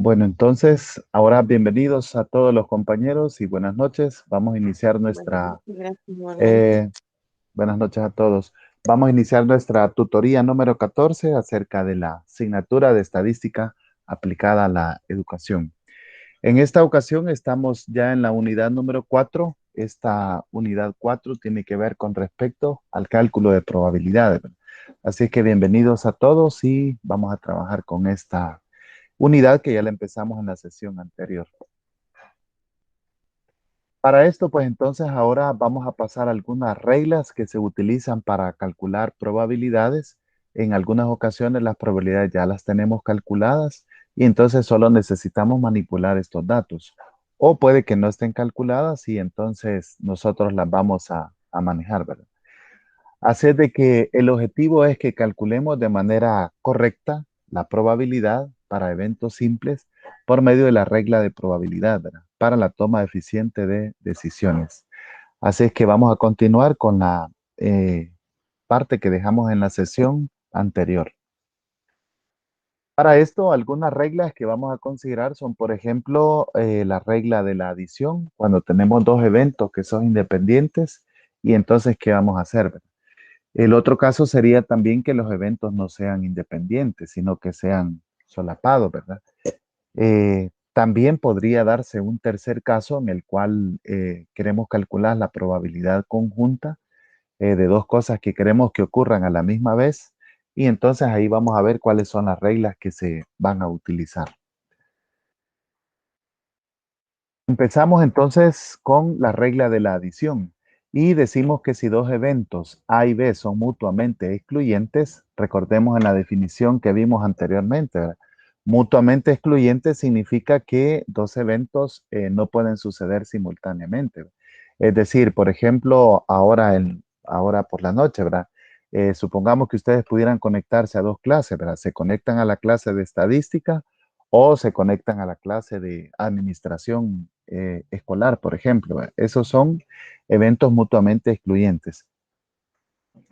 Bueno, entonces, ahora bienvenidos a todos los compañeros y buenas noches. Vamos a iniciar Buenas nuestra, noches, gracias igualmente. eh, buenas noches a todos. Vamos a iniciar nuestra tutoría número 14 acerca de la asignatura de estadística aplicada a la educación. En esta ocasión estamos ya en la unidad número 4. Esta unidad 4 tiene que ver con respecto al cálculo de probabilidades. Así que bienvenidos a todos y vamos a trabajar con esta unidad que ya la empezamos en la sesión anterior. Para esto, pues entonces ahora vamos a pasar algunas reglas que se utilizan para calcular probabilidades. En algunas ocasiones las probabilidades ya las tenemos calculadas y entonces solo necesitamos manipular estos datos. O puede que no estén calculadas y entonces nosotros las vamos a manejar, ¿verdad? Así es de que el objetivo es que calculemos de manera correcta la probabilidad para eventos simples por medio de la regla de probabilidad, ¿verdad? Para la toma eficiente de decisiones. Así es que vamos a continuar con la parte que dejamos en la sesión anterior. Para esto, algunas reglas que vamos a considerar son, por ejemplo, la regla de la adición, cuando tenemos dos eventos que son independientes, y entonces, ¿qué vamos a hacer, verdad? El otro caso sería también que los eventos no sean independientes, sino que sean solapados, ¿verdad? También podría darse un tercer caso en el cual queremos calcular la probabilidad conjunta de dos cosas que queremos que ocurran a la misma vez y entonces ahí vamos a ver cuáles son las reglas que se van a utilizar. Empezamos entonces con la regla de la adición y decimos que si dos eventos A y B son mutuamente excluyentes, recordemos en la definición que vimos anteriormente, ¿verdad? Mutuamente excluyente significa que dos eventos no pueden suceder simultáneamente. Es decir, por ejemplo, ahora por la noche, ¿verdad? Supongamos que ustedes pudieran conectarse a dos clases, ¿verdad? Se conectan a la clase de estadística o se conectan a la clase de administración escolar, por ejemplo. Esos son eventos mutuamente excluyentes.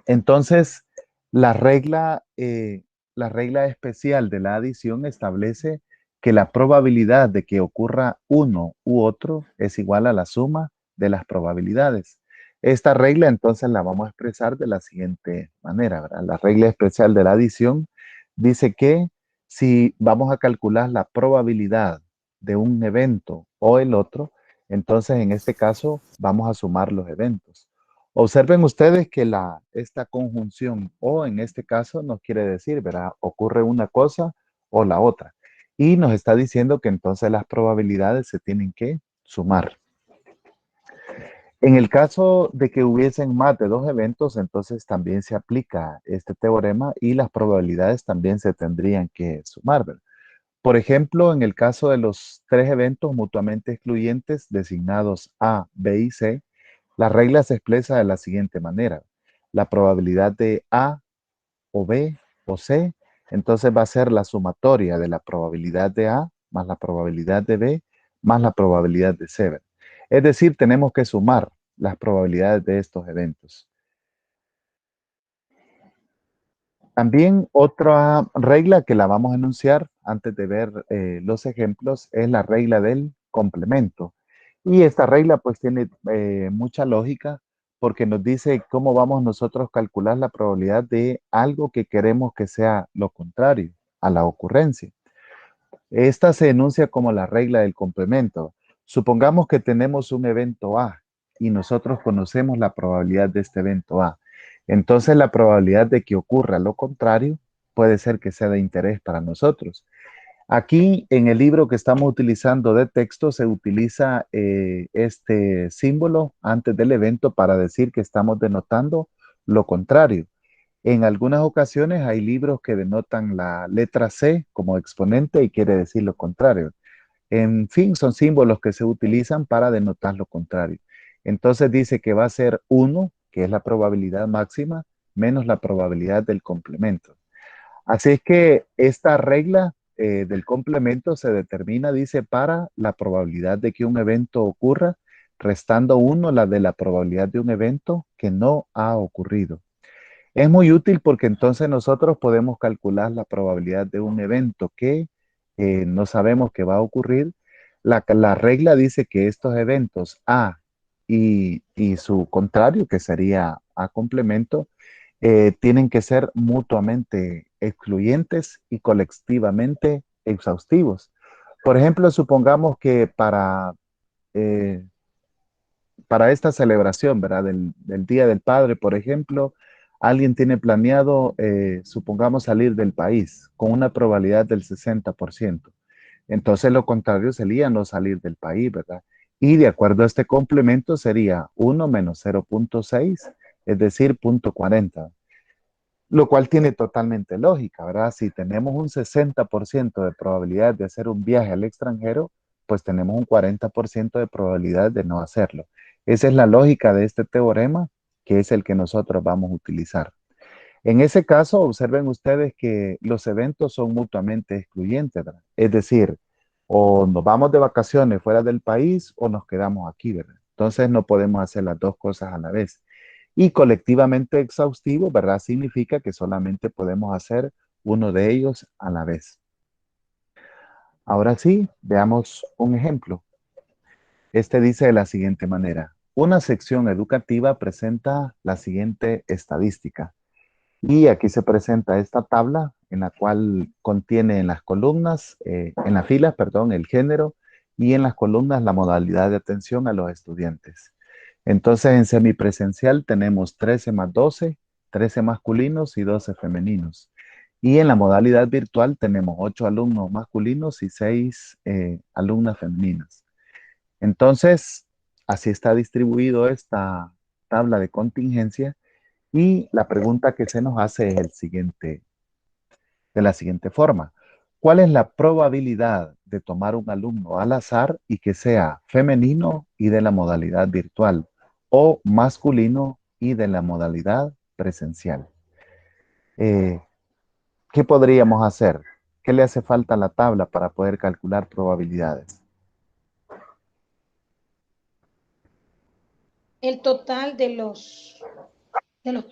Entonces, la regla, eh, la regla especial de la adición establece que la probabilidad de que ocurra uno u otro es igual a la suma de las probabilidades. Esta regla entonces la vamos a expresar de la siguiente manera, ¿verdad? La regla especial de la adición dice que si vamos a calcular la probabilidad de un evento o el otro, entonces en este caso vamos a sumar los eventos. Observen ustedes que esta conjunción o en este caso nos quiere decir, ¿verdad? Ocurre una cosa o la otra. Y nos está diciendo que entonces las probabilidades se tienen que sumar. En el caso de que hubiesen más de dos eventos, entonces también se aplica este teorema y las probabilidades también se tendrían que sumar, ¿verdad? Por ejemplo, en el caso de los tres eventos mutuamente excluyentes designados A, B y C, la regla se expresa de la siguiente manera. La probabilidad de A o B o C, entonces va a ser la sumatoria de la probabilidad de A más la probabilidad de B más la probabilidad de C. Es decir, tenemos que sumar las probabilidades de estos eventos. También otra regla que la vamos a enunciar antes de ver los ejemplos es la regla del complemento. Y esta regla pues tiene mucha lógica porque nos dice cómo vamos nosotros a calcular la probabilidad de algo que queremos que sea lo contrario a la ocurrencia. Esta se enuncia como la regla del complemento. Supongamos que tenemos un evento A y nosotros conocemos la probabilidad de este evento A. Entonces la probabilidad de que ocurra lo contrario puede ser que sea de interés para nosotros. Aquí en el libro que estamos utilizando de texto se utiliza este símbolo antes del evento para decir que estamos denotando lo contrario. En algunas ocasiones hay libros que denotan la letra C como exponente y quiere decir lo contrario. En fin, son símbolos que se utilizan para denotar lo contrario. Entonces dice que va a ser uno, que es la probabilidad máxima, menos la probabilidad del complemento. Así es que esta regla del complemento se determina, dice, para la probabilidad de que un evento ocurra, restando uno la de la probabilidad de un evento que no ha ocurrido. Es muy útil porque entonces nosotros podemos calcular la probabilidad de un evento que que no sabemos qué va a ocurrir, la regla dice que estos eventos A y su contrario, que sería A complemento, tienen que ser mutuamente excluyentes y colectivamente exhaustivos. Por ejemplo, supongamos que eh, para esta celebración, ¿verdad? Del Día del Padre, por ejemplo, alguien tiene planeado, supongamos, salir del país con una probabilidad del 60%. Entonces, lo contrario sería no salir del país, ¿verdad? Y de acuerdo a este complemento sería 1 menos 0,6, es decir, 0,40, lo cual tiene totalmente lógica, ¿verdad? Si tenemos un 60% de probabilidad de hacer un viaje al extranjero, pues tenemos un 40% de probabilidad de no hacerlo. Esa es la lógica de este teorema, que es el que nosotros vamos a utilizar. En ese caso, observen ustedes que los eventos son mutuamente excluyentes, ¿verdad? Es decir, o nos vamos de vacaciones fuera del país o nos quedamos aquí, ¿verdad? Entonces no podemos hacer las dos cosas a la vez. Y colectivamente exhaustivo, ¿verdad? Significa que solamente podemos hacer uno de ellos a la vez. Ahora sí, veamos un ejemplo. Este dice de la siguiente manera. Una sección educativa presenta la siguiente estadística. Y aquí se presenta esta tabla en la cual contiene en las columnas, en las filas, perdón, el género y en las columnas la modalidad de atención a los estudiantes. Entonces, en semipresencial tenemos 13 más 12, 13 masculinos y 12 femeninos. Y en la modalidad virtual tenemos 8 alumnos masculinos y 6 alumnas femeninas. Entonces, así está distribuido esta tabla de contingencia y la pregunta que se nos hace es de la siguiente forma. ¿Cuál es la probabilidad de tomar un alumno al azar y que sea femenino y de la modalidad virtual o masculino y de la modalidad presencial? Eh, ¿Qué podríamos hacer? ¿Qué le hace falta a la tabla para poder calcular probabilidades? El total de los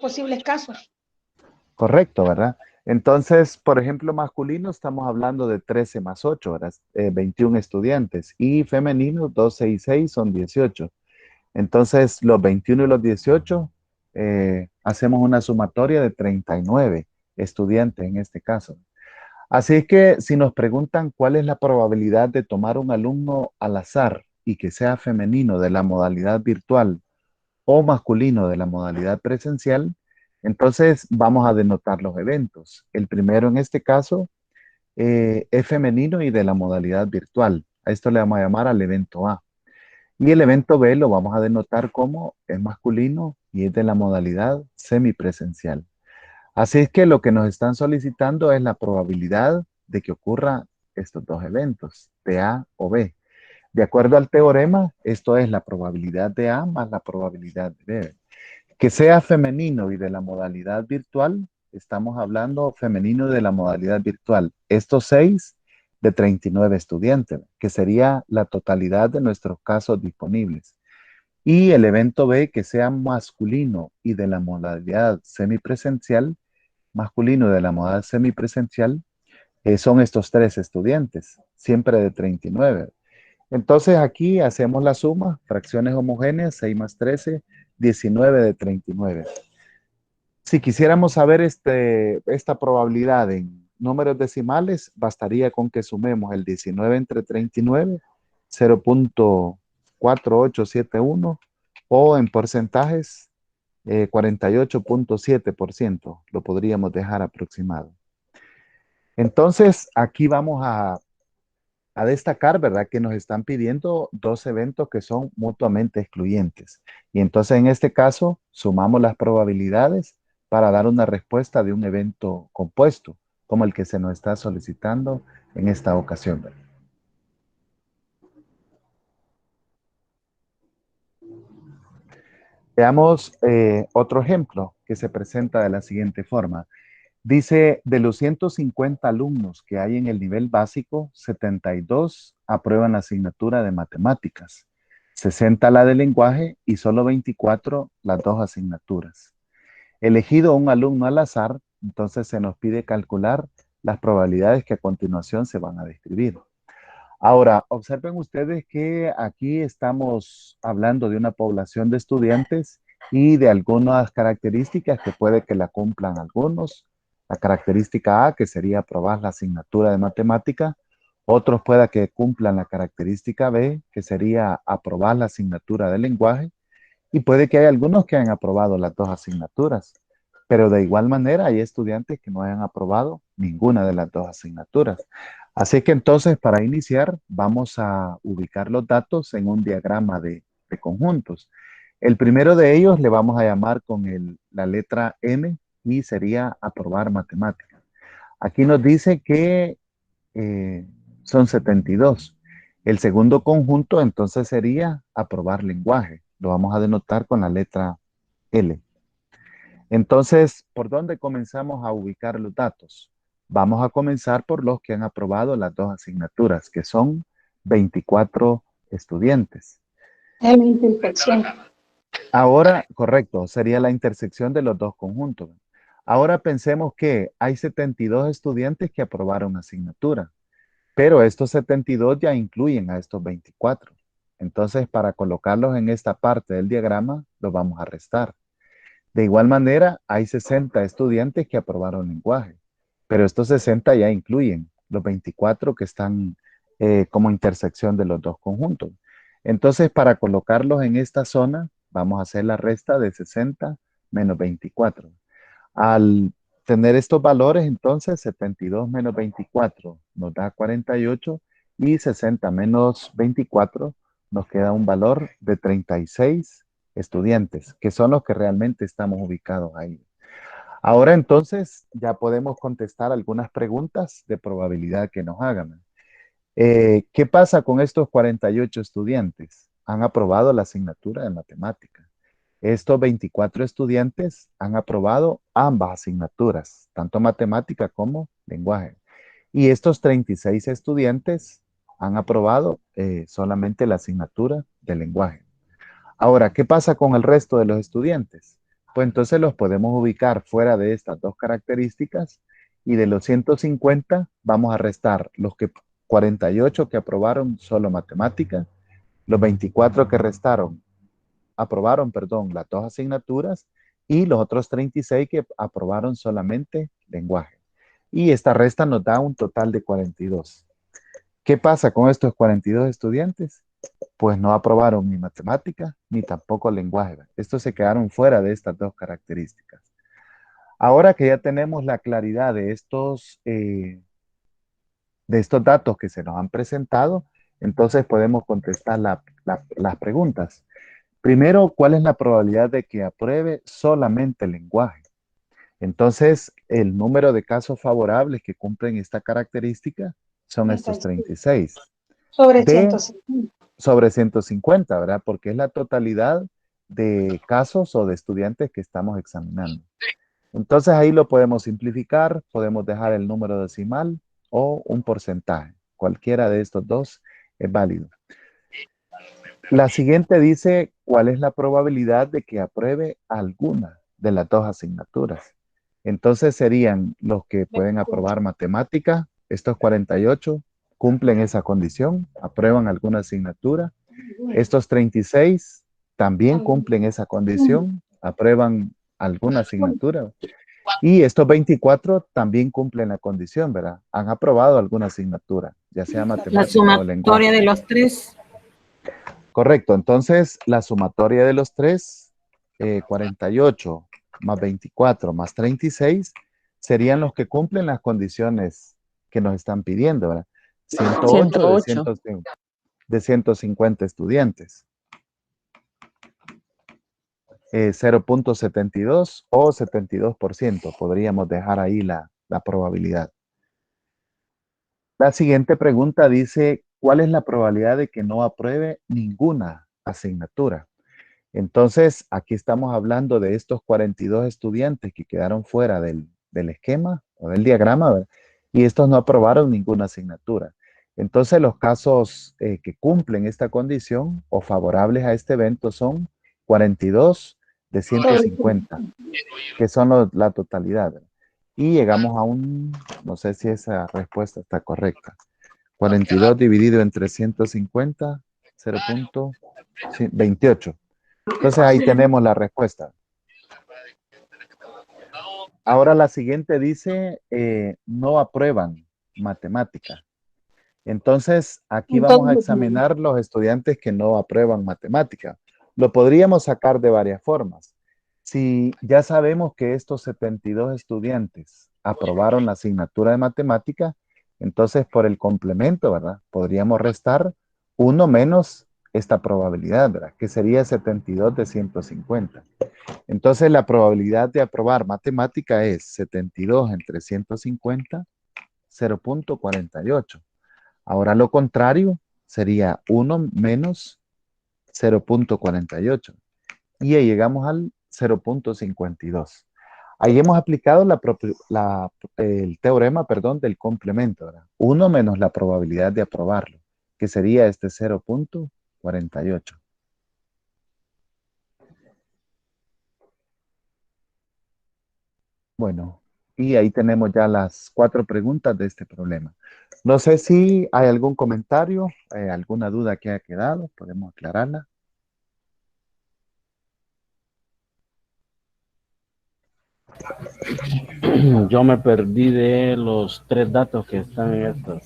posibles casos. Correcto, ¿verdad? Entonces, por ejemplo, masculino estamos hablando de 13 más 8, ¿verdad? 21 estudiantes y femenino 12 y 6 son 18. Entonces, los 21 y los 18 hacemos una sumatoria de 39 estudiantes en este caso. Así es que si nos preguntan cuál es la probabilidad de tomar un alumno al azar y que sea femenino de la modalidad virtual o masculino de la modalidad presencial, entonces vamos a denotar los eventos. El primero en este caso es femenino y de la modalidad virtual. A esto le vamos a llamar al evento A. Y el evento B lo vamos a denotar como es masculino y es de la modalidad semipresencial. Así es que lo que nos están solicitando es la probabilidad de que ocurra estos dos eventos, de A o B. De acuerdo al teorema, esto es la probabilidad de A más la probabilidad de B. Que sea femenino y de la modalidad virtual, estamos hablando femenino de la modalidad virtual. Estos 6 de 39 estudiantes, que sería la totalidad de nuestros casos disponibles. Y el evento B, que sea masculino y de la modalidad semipresencial, masculino de la modalidad semipresencial, son estos 3 estudiantes, siempre de 39. Entonces aquí hacemos la suma, fracciones homogéneas, 6 más 13, 19 de 39. Si quisiéramos saber esta probabilidad en números decimales, bastaría con que sumemos el 19 entre 39, 0,4871, o en porcentajes, 48,7%, lo podríamos dejar aproximado. Entonces, aquí vamos a destacar, ¿verdad? Que nos están pidiendo dos eventos que son mutuamente excluyentes. Y entonces en este caso sumamos las probabilidades para dar una respuesta de un evento compuesto, como el que se nos está solicitando en esta ocasión, ¿verdad? Veamos otro ejemplo que se presenta de la siguiente forma. Dice, de los 150 alumnos que hay en el nivel básico, 72 aprueban la asignatura de matemáticas, 60 la de lenguaje y solo 24 las dos asignaturas. Elegido un alumno al azar, entonces se nos pide calcular las probabilidades que a continuación se van a describir. Ahora, observen ustedes que aquí estamos hablando de una población de estudiantes y de algunas características que puede que la cumplan algunos. La característica A, que sería aprobar la asignatura de matemática. Otros pueda que cumplan la característica B, que sería aprobar la asignatura de lenguaje. Y puede que haya algunos que hayan aprobado las dos asignaturas. Pero de igual manera hay estudiantes que no hayan aprobado ninguna de las dos asignaturas. Así que entonces para iniciar vamos a ubicar los datos en un diagrama de conjuntos. El primero de ellos le vamos a llamar con la letra M y sería aprobar matemáticas. Aquí nos dice que eh, son 72. El segundo conjunto entonces sería aprobar lenguaje. Lo vamos a denotar con la letra L. Entonces, ¿por dónde comenzamos a ubicar los datos? Vamos a comenzar por los que han aprobado las dos asignaturas, que son 24 estudiantes. Es la intersección. Ahora, correcto, sería la intersección de los dos conjuntos. Ahora pensemos que hay 72 estudiantes que aprobaron asignatura, pero estos 72 ya incluyen a estos 24. Entonces, para colocarlos en esta parte del diagrama, los vamos a restar. De igual manera, hay 60 estudiantes que aprobaron lenguaje, pero estos 60 ya incluyen los 24 que están como intersección de los dos conjuntos. Entonces, para colocarlos en esta zona, vamos a hacer la resta de 60 menos 24. Al tener estos valores, entonces 72 menos 24 nos da 48 y 60 menos 24 nos queda un valor de 36 estudiantes, que son los que realmente estamos ubicados ahí. Ahora entonces ya podemos contestar algunas preguntas de probabilidad que nos hagan. ¿Qué pasa con estos 48 estudiantes? Han aprobado la asignatura de matemática. Estos 24 estudiantes han aprobado ambas asignaturas, tanto matemática como lenguaje. Y estos 36 estudiantes han aprobado solamente la asignatura de lenguaje. Ahora, ¿qué pasa con el resto de los estudiantes? Pues entonces los podemos ubicar fuera de estas dos características y de los 150 vamos a restar los 48 que aprobaron solo matemática, los 24 que aprobaron, perdón, las dos asignaturas y los otros 36 que aprobaron solamente lenguaje. Y esta resta nos da un total de 42. ¿Qué pasa con estos 42 estudiantes? Pues no aprobaron ni matemática ni tampoco lenguaje. Estos se quedaron fuera de estas dos características. Ahora que ya tenemos la claridad de estos datos que se nos han presentado, entonces podemos contestar las preguntas. Primero, ¿cuál es la probabilidad de que apruebe solamente el lenguaje? Entonces, el número de casos favorables que cumplen esta característica son estos 36 Sobre de 150. sobre 150, ¿verdad? Porque es la totalidad de casos o de estudiantes que estamos examinando. Entonces ahí lo podemos simplificar, podemos dejar el número decimal o un porcentaje. Cualquiera de estos dos es válido. La siguiente dice cuál es la probabilidad de que apruebe alguna de las dos asignaturas. Entonces serían los que pueden aprobar matemática, estos 48 cumplen esa condición, aprueban alguna asignatura. Estos 36 también cumplen esa condición, aprueban alguna asignatura. Y estos 24 también cumplen la condición, ¿verdad? Han aprobado alguna asignatura, ya sea La matemática o sumatoria lenguaje. de los tres. Correcto, entonces la sumatoria de los tres, 48 más 24 más 36, serían los que cumplen las condiciones que nos están pidiendo, ¿verdad? 108 108. de 150 estudiantes. 0.72 o 72%, podríamos dejar ahí la probabilidad. La siguiente pregunta dice, ¿cuál es la probabilidad de que no apruebe ninguna asignatura? Entonces, aquí estamos hablando de estos 42 estudiantes que quedaron fuera del esquema o del diagrama, ¿verdad? Y estos no aprobaron ninguna asignatura. Entonces, los casos que cumplen esta condición o favorables a este evento son 42 de 150, que son la totalidad, ¿verdad? y llegamos a no sé si esa respuesta está correcta. 42 dividido entre 150, 0.28. Entonces ahí tenemos la respuesta. Ahora la siguiente dice, no aprueban matemática. Entonces, aquí vamos a examinar los estudiantes que no aprueban matemática. Lo podríamos sacar de varias formas. Si ya sabemos que estos 72 estudiantes aprobaron la asignatura de matemática, entonces por el complemento, ¿verdad? Podríamos restar uno menos esta probabilidad, ¿verdad? Que sería 72 de 150. Entonces, la probabilidad de aprobar matemática es 72 entre 150, 0.48. Ahora lo contrario sería 1 menos 0.48. Y ahí llegamos al 0.52. Ahí hemos aplicado el teorema, perdón, del complemento, ¿verdad? 1 menos la probabilidad de aprobarlo, que sería este 0.48. Bueno, y ahí tenemos ya las 4 preguntas de este problema. No sé si hay algún comentario, alguna duda que haya quedado, podemos aclararla. Yo me perdí de los 3 datos que están en estos.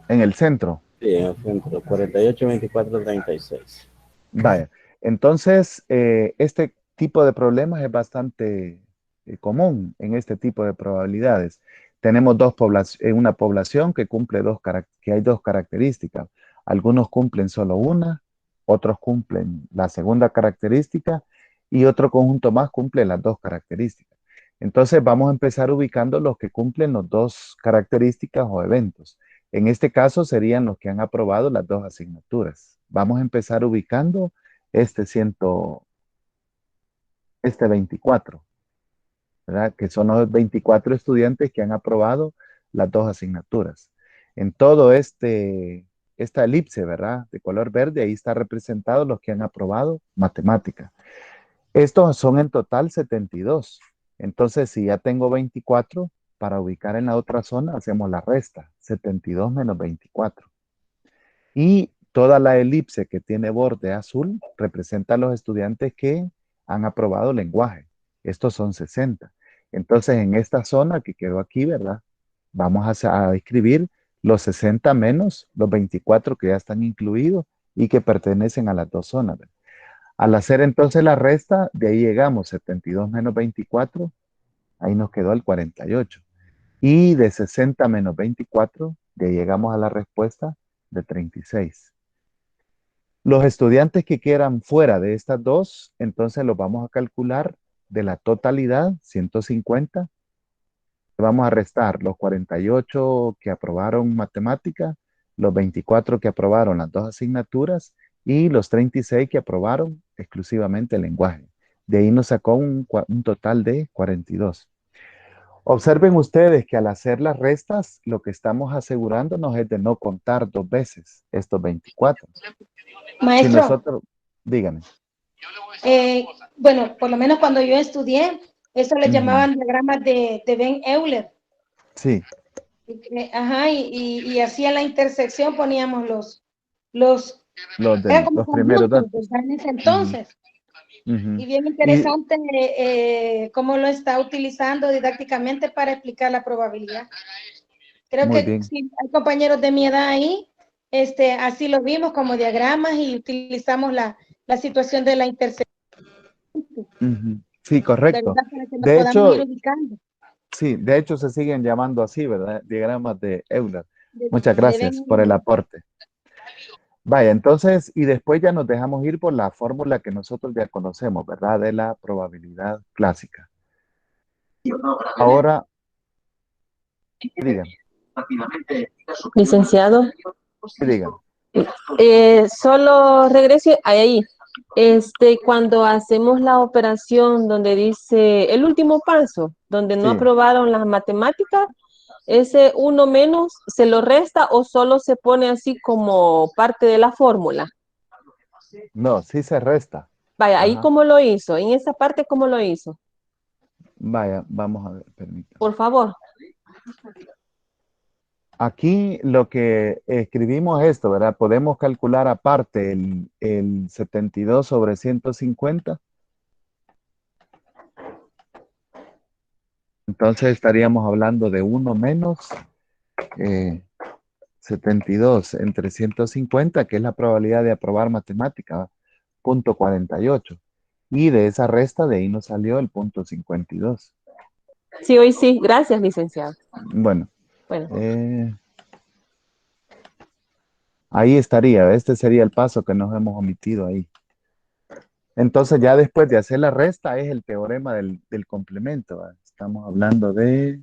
En el centro. Sí, en el centro, 48, 24, 36. Vaya, entonces este tipo de problemas es bastante común en este tipo de probabilidades. Tenemos una población que cumple que hay dos características. Algunos cumplen solo una, otros cumplen la segunda característica y otro conjunto más cumple las dos características. Entonces vamos a empezar ubicando los que cumplen las dos características o eventos. En este caso serían los que han aprobado las dos asignaturas. Vamos a empezar ubicando este 24, ¿verdad? Que son los 24 estudiantes que han aprobado las dos asignaturas. En todo esta elipse, ¿verdad? De color verde, ahí está representado los que han aprobado matemática. Estos son en total 72. Entonces, si ya tengo 24, para ubicar en la otra zona, hacemos la resta, 72 menos 24. Y toda la elipse que tiene borde azul representa a los estudiantes que han aprobado lenguaje. Estos son 60. Entonces, en esta zona que quedó aquí, ¿verdad? Vamos a escribir los 60 menos los 24 que ya están incluidos y que pertenecen a las dos zonas, ¿verdad? Al hacer entonces la resta, de ahí llegamos 72 menos 24, ahí nos quedó el 48. Y de 60 menos 24, de ahí llegamos a la respuesta de 36. Los estudiantes que quieran fuera de estas dos, entonces los vamos a calcular de la totalidad, 150. Vamos a restar los 48 que aprobaron matemática, los 24 que aprobaron las dos asignaturas y los 36 que aprobaron exclusivamente el lenguaje. De ahí nos sacó un total de 42. Observen ustedes que al hacer las restas, lo que estamos asegurándonos es de no contar dos veces estos 24. Si Maestro, nosotros, díganme. bueno, por lo menos cuando yo estudié, eso le Ujú. llamaban diagramas de Ben Euler. Sí, Ajá, y así en la intersección poníamos los eran como los primeros conjuntos, datos. ¿verdad? En ese Ujú, entonces. ujú. Y bien Y interesante cómo lo está utilizando didácticamente para explicar la probabilidad. Creo muy que bien. sí, hay compañeros de mi edad ahí, así lo vimos como diagramas y utilizamos la situación de la intersección, Ujú. Sí, correcto. ¿verdad? Para que nos De podamos ir hecho, ubicando. sí, de hecho se siguen llamando así, ¿verdad? Diagramas de Euler. Muchas De gracias por el Ben, aporte. Vaya, entonces, y después ya nos dejamos ir por la fórmula que nosotros ya conocemos, ¿verdad? De la probabilidad clásica. Ahora, digan, Licenciado, digan. solo regrese ahí. Cuando hacemos la operación donde dice el último paso, donde no Sí, aprobaron las matemáticas, ese uno menos se lo resta o solo se pone así como parte de la fórmula. no, sí se resta. Vaya, ahí Ajá. cómo lo hizo, en esa parte cómo lo hizo. Vaya, vamos a ver, permítame. Por favor. Aquí lo que escribimos es esto, ¿verdad? Podemos calcular aparte el 72 sobre 150. Entonces estaríamos hablando de 1 menos 72 entre 150, que es la probabilidad de aprobar matemática, punto 48. Y de esa resta, de ahí nos salió el punto 52. Sí, hoy sí. Gracias, licenciado. Bueno, Bueno, ahí estaría. Este sería el paso que nos hemos omitido ahí. Entonces ya después de hacer la resta es el teorema del complemento, ¿verdad? Estamos hablando de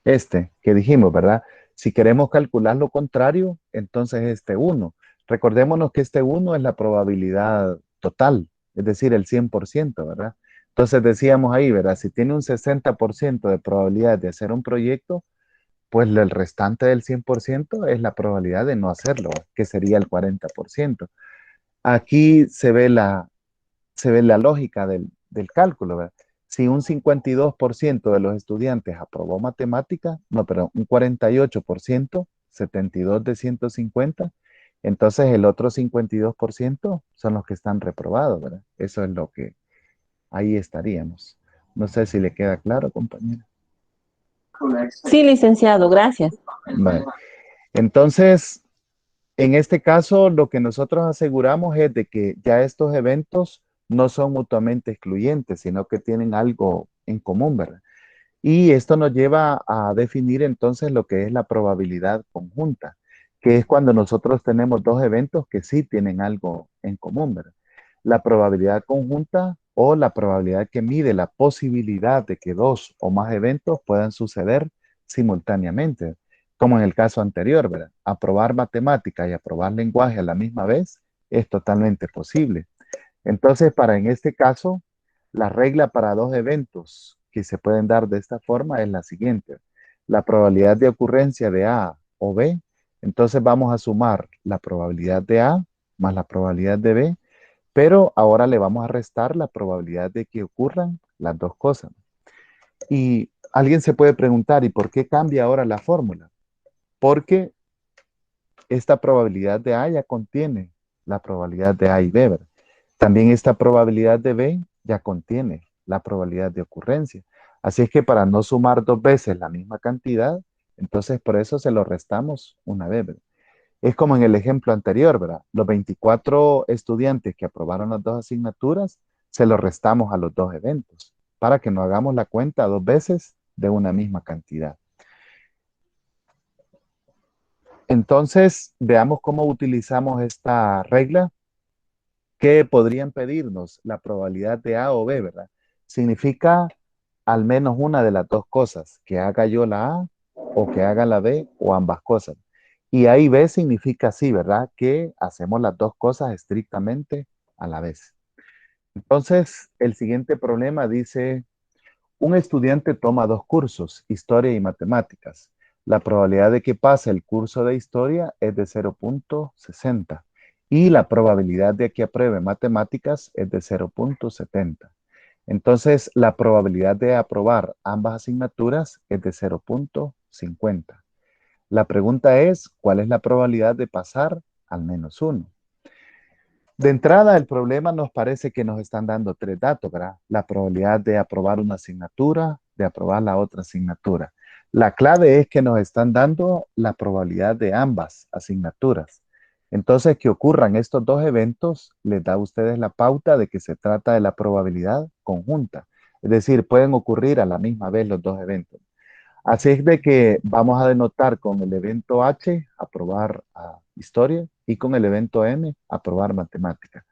este que dijimos, ¿verdad? Si queremos calcular lo contrario, entonces este 1. Recordémonos que este 1 es la probabilidad total, es decir, el 100%, ¿verdad? Entonces decíamos ahí, ¿verdad? Si tiene un 60% de probabilidad de hacer un proyecto, pues el restante del 100% es la probabilidad de no hacerlo, que sería el 40%. Aquí se ve la lógica del cálculo, ¿verdad? Si un 52% de los estudiantes aprobó matemática, no, perdón, un 48%, 72 de 150, entonces el otro 52% son los que están reprobados, ¿verdad? Eso es lo que ahí estaríamos. No sé si le queda claro, compañera. sí, licenciado, gracias. Vale. Entonces, en este caso, lo que nosotros aseguramos es de que ya estos eventos no son mutuamente excluyentes, sino que tienen algo en común, ¿verdad? Y esto nos lleva a definir entonces lo que es la probabilidad conjunta, que es cuando nosotros tenemos dos eventos que sí tienen algo en común, ¿verdad? La probabilidad conjunta o la probabilidad que mide la posibilidad de que dos o más eventos puedan suceder simultáneamente, como en el caso anterior, ¿verdad? Aprobar matemática y aprobar lenguaje a la misma vez es totalmente posible. Entonces, para en este caso, la regla para dos eventos que se pueden dar de esta forma es la siguiente. La probabilidad de ocurrencia de A o B, entonces vamos a sumar la probabilidad de A más la probabilidad de B, pero ahora le vamos a restar la probabilidad de que ocurran las dos cosas. Y alguien se puede preguntar, ¿y por qué cambia ahora la fórmula? Porque esta probabilidad de A ya contiene la probabilidad de A y B, ¿verdad? También esta probabilidad de B ya contiene la probabilidad de ocurrencia. Así es que para no sumar dos veces la misma cantidad, entonces por eso se lo restamos una vez, ¿verdad? Es como en el ejemplo anterior, ¿verdad? Los 24 estudiantes que aprobaron las dos asignaturas, se los restamos a los dos eventos, para que no hagamos la cuenta dos veces de una misma cantidad. Entonces, veamos cómo utilizamos esta regla. ¿Qué podrían pedirnos? La probabilidad de A o B, ¿verdad? Significa al menos una de las dos cosas, que haga yo la A o que haga la B o ambas cosas. Y A y B significa sí, ¿verdad? Que hacemos las dos cosas estrictamente a la vez. Entonces, el siguiente problema dice, un estudiante toma dos cursos, historia y matemáticas. La probabilidad de que pase el curso de historia es de 0.60 y la probabilidad de que apruebe matemáticas es de 0.70. Entonces, la probabilidad de aprobar ambas asignaturas es de 0.50. La pregunta es, ¿cuál es la probabilidad de pasar al menos uno? De entrada, el problema nos parece que nos están dando tres datos, ¿verdad? La probabilidad de aprobar una asignatura, de aprobar la otra asignatura. La clave es que nos están dando la probabilidad de ambas asignaturas. Entonces, que ocurran estos dos eventos les da a ustedes la pauta de que se trata de la probabilidad conjunta. Es decir, pueden ocurrir a la misma vez los dos eventos. Así es de que vamos a denotar con el evento H, aprobar historia, y con el evento M, aprobar matemática.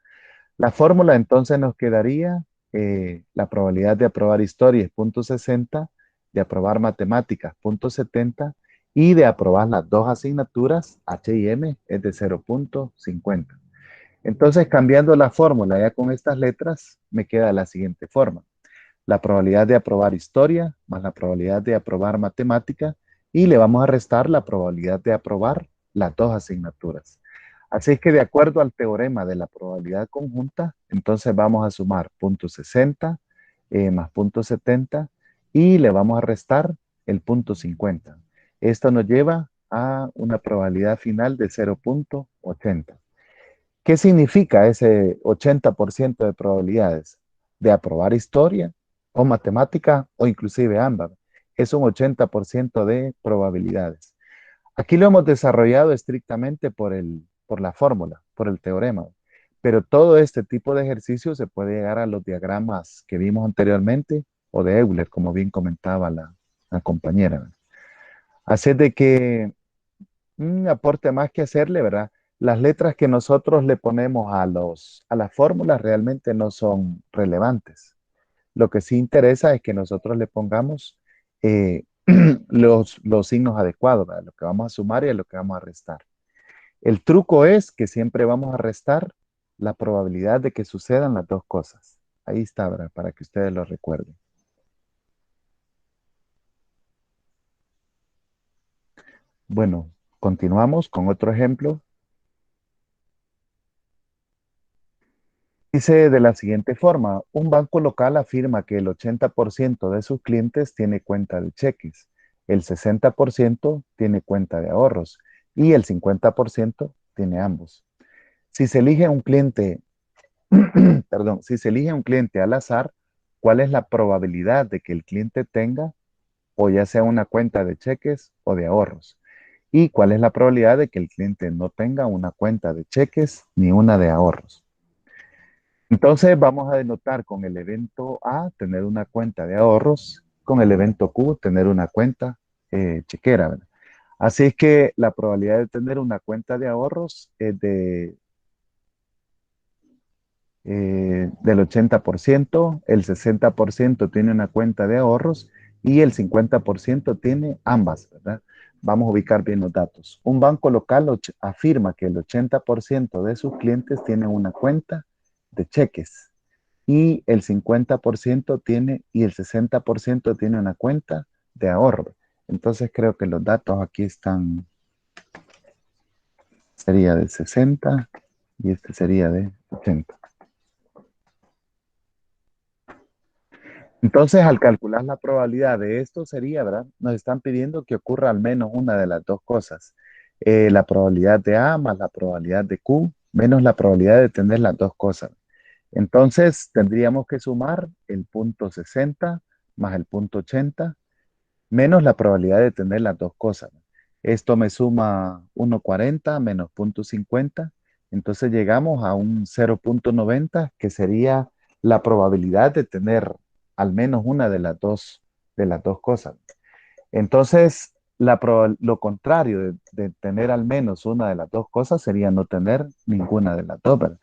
La fórmula entonces nos quedaría la probabilidad de aprobar historia es 0.60, de aprobar matemáticas 0.70 y de aprobar las dos asignaturas H y M es de 0.50. Entonces, cambiando la fórmula ya con estas letras, me queda la siguiente forma: la probabilidad de aprobar historia más la probabilidad de aprobar matemática y le vamos a restar la probabilidad de aprobar las dos asignaturas. Así es que de acuerdo al teorema de la probabilidad conjunta, entonces vamos a sumar 0.60 más 0.70 y le vamos a restar el 0.50. Esto nos lleva a una probabilidad final de 0.80. ¿Qué significa ese 80% de probabilidades? De aprobar historia o matemática o inclusive ambas. Es un 80% de probabilidades. Aquí lo hemos desarrollado estrictamente por la fórmula, por el teorema. Pero todo este tipo de ejercicio se puede llegar a los diagramas que vimos anteriormente o de Euler, como bien comentaba la compañera. Así es de que un aporte más que hacerle, ¿verdad? Las letras que nosotros le ponemos a las fórmulas realmente no son relevantes. Lo que sí interesa es que nosotros le pongamos eh, los signos adecuados, ¿verdad? Lo que vamos a sumar y a lo que vamos a restar. El truco es que siempre vamos a restar la probabilidad de que sucedan las dos cosas. Ahí está, ¿verdad? Para que ustedes lo recuerden. Bueno, continuamos con otro ejemplo. Dice de la siguiente forma, un banco local afirma que el 80% de sus clientes tiene cuenta de cheques, el 60% tiene cuenta de ahorros y el 50% tiene ambos. Si se elige un cliente, perdón, si se elige un cliente al azar, ¿cuál es la probabilidad de que el cliente tenga o ya sea una cuenta de cheques o de ahorros? ¿Y cuál es la probabilidad de que el cliente no tenga una cuenta de cheques ni una de ahorros? Entonces vamos a denotar con el evento A tener una cuenta de ahorros, con el evento Q tener una cuenta chequera, ¿verdad? Así es que la probabilidad de tener una cuenta de ahorros es del 80%, el 60% tiene una cuenta de ahorros y el 50% tiene ambas, ¿verdad? Vamos a ubicar bien los datos. Un banco local afirma que el 80% de sus clientes tienen una cuenta de cheques y el 50% tiene y el 60% tiene una cuenta de ahorro. Entonces creo que los datos aquí están, sería de 60 y este sería de 80. Entonces, al calcular la probabilidad de esto sería, ¿verdad? Nos están pidiendo que ocurra al menos una de las dos cosas. La probabilidad de A más la probabilidad de Q menos la probabilidad de tener las dos cosas. Entonces, tendríamos que sumar el punto 60 más el punto 80 menos la probabilidad de tener las dos cosas. Esto me suma 1,40 menos 0.50. Entonces llegamos a un 0,90 que sería la probabilidad de tener al menos una de las dos cosas. Entonces, lo contrario de tener al menos una de las dos cosas sería no tener ninguna de las dos, ¿verdad?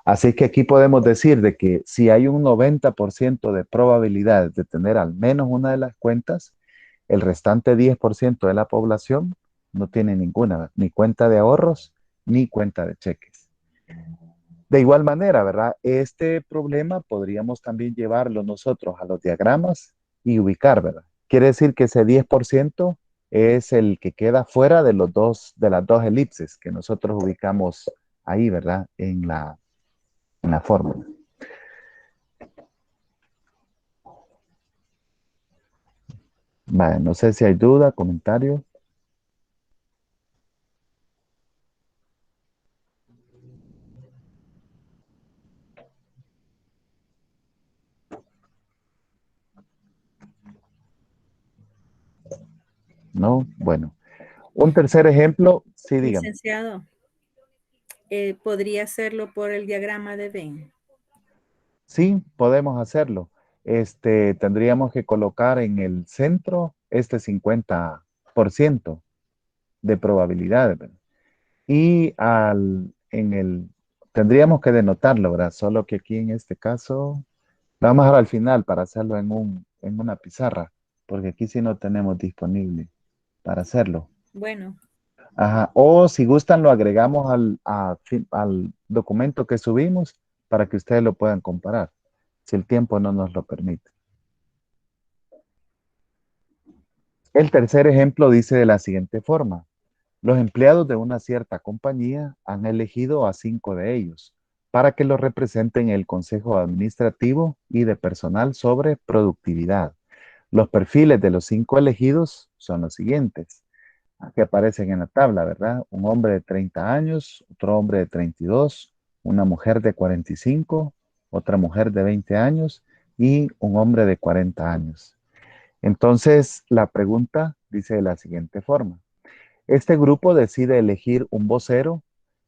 Así que aquí podemos decir de que si hay un 90% de probabilidades de tener al menos una de las cuentas, el restante 10% de la población no tiene ninguna, ni cuenta de ahorros, ni cuenta de cheques. De igual manera, ¿verdad? Este problema podríamos también llevarlo nosotros a los diagramas y ubicar, ¿verdad? Quiere decir que ese 10% es el que queda fuera de las dos elipses que nosotros ubicamos ahí, ¿verdad? En la fórmula. Vale, no sé si hay duda, comentario. No, bueno. Un tercer ejemplo, sí, dígame. Licenciado, ¿podría hacerlo por el diagrama de Venn? Sí, podemos hacerlo. Tendríamos que colocar en el centro este 50% de probabilidades, ¿verdad? Y tendríamos que denotarlo, ¿verdad? Solo que aquí en este caso, lo vamos a dejar al final para hacerlo en una pizarra, porque aquí sí no tenemos disponible para hacerlo. Bueno, Ajá. O si gustan, lo agregamos al documento que subimos para que ustedes lo puedan comparar, si el tiempo no nos lo permite. El tercer ejemplo dice de la siguiente forma. Los empleados de una cierta compañía han elegido a 5 de ellos, para que lo representen el Consejo Administrativo y de Personal sobre Productividad. Los perfiles de los 5 elegidos son los siguientes, que aparecen en la tabla, ¿verdad? Un hombre de 30 años, otro hombre de 32, una mujer de 45, otra mujer de 20 años y un hombre de 40 años. Entonces, la pregunta dice de la siguiente forma. Este grupo decide elegir un vocero.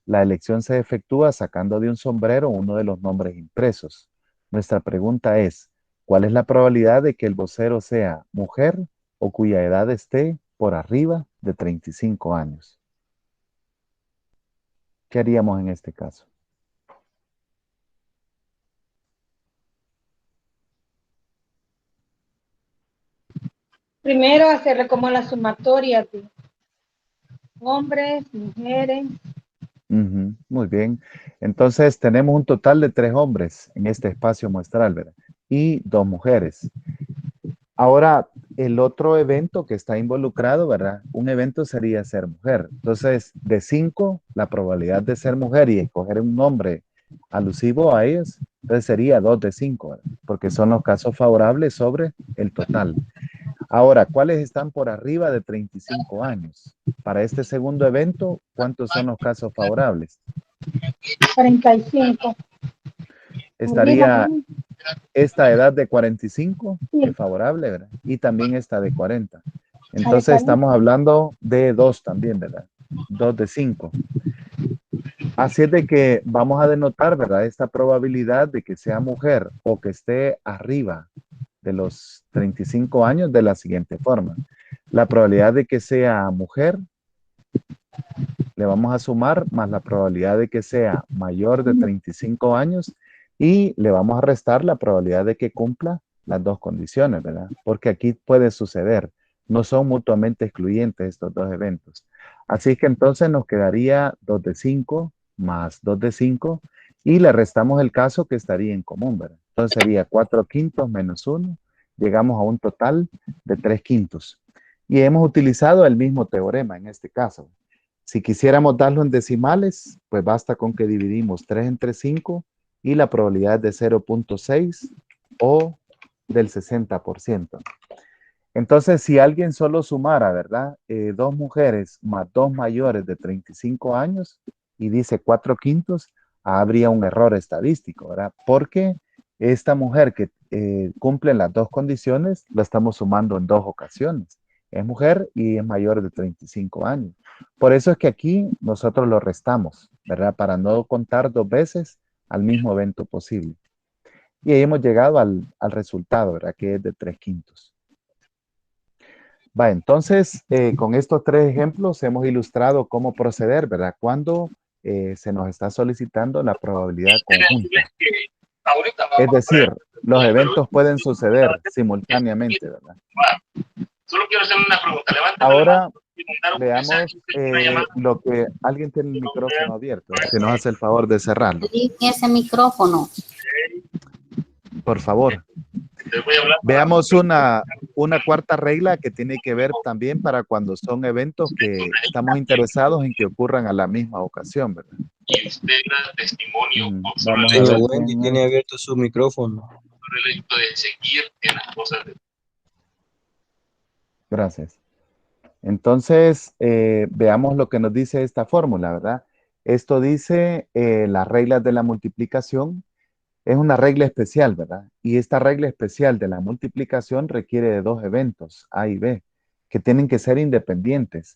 La elección se efectúa sacando de un sombrero uno de los nombres impresos. Nuestra pregunta es, ¿cuál es la probabilidad de que el vocero sea mujer o cuya edad esté por arriba de 35 años? ¿Qué haríamos en este caso? Primero hacerle como la sumatoria de hombres, mujeres. Muy bien. Entonces tenemos un total de 3 hombres en este espacio muestral, ¿verdad? Y 2 mujeres. Ahora, el otro evento que está involucrado, ¿verdad? Un evento sería ser mujer. Entonces, de 5, la probabilidad de ser mujer y escoger un nombre alusivo a ellos, entonces sería 2 de 5, ¿verdad? Porque son los casos favorables sobre el total. Ahora, ¿cuáles están por arriba de 35 años? Para este segundo evento, ¿cuántos son los casos favorables? 45. Estaría esta edad de 45, Sí. es favorable, ¿verdad? Y también esta de 40. de Entonces 40. estamos hablando de 2 también, ¿verdad? 2 de 5. Así es de que vamos a denotar, ¿verdad? Esta probabilidad de que sea mujer o que esté arriba de los 35 años de la siguiente forma. La probabilidad de que sea mujer le vamos a sumar más la probabilidad de que sea mayor de 35 años y le vamos a restar la probabilidad de que cumpla las 2 condiciones, ¿verdad? Porque aquí puede suceder. No son mutuamente excluyentes estos 2 eventos. Así que entonces nos quedaría 2 de 5 más 2 de 5 y le restamos el caso que estaría en común, ¿verdad? Entonces sería 4 quintos menos 1. Llegamos a un total de 3 quintos. Y hemos utilizado el mismo teorema en este caso. Si quisiéramos darlo en decimales, pues basta con que dividimos 3 entre 5 y la probabilidad es de 0.6 o del 60%. Entonces, si alguien solo sumara, ¿verdad? 2 mujeres más 2 mayores de 35 años y dice 4 quintos, habría un error estadístico, ¿verdad? Porque esta mujer que cumple las 2 condiciones, la estamos sumando en 2 ocasiones. Es mujer y es mayor de 35 años. Por eso es que aquí nosotros lo restamos, ¿verdad? Para no contar 2 veces al mismo evento posible. Y ahí hemos llegado al resultado, ¿verdad? Que es de 3 quintos. Va, entonces, con estos 3 ejemplos hemos ilustrado cómo proceder, ¿verdad? Cuando se nos está solicitando la probabilidad conjunta. Es decir, los eventos pueden suceder simultáneamente, ¿verdad? Solo quiero hacerle una pregunta. Ahora veamos lo que alguien tiene el micrófono abierto. Si nos hace el favor de cerrarlo. Ese micrófono. Por favor. Veamos una cuarta regla que tiene que ver también para cuando son eventos que estamos interesados en que ocurran a la misma ocasión, ¿verdad? Y usted da testimonio Vamos a ver. Wendy tiene abierto su micrófono. sobre el hecho de seguir en las cosas de... Gracias. Entonces, veamos lo que nos dice esta fórmula, ¿verdad? Esto dice las reglas de la multiplicación. Es una regla especial, ¿verdad? Y esta regla especial de la multiplicación requiere de 2 eventos, A y B, que tienen que ser independientes.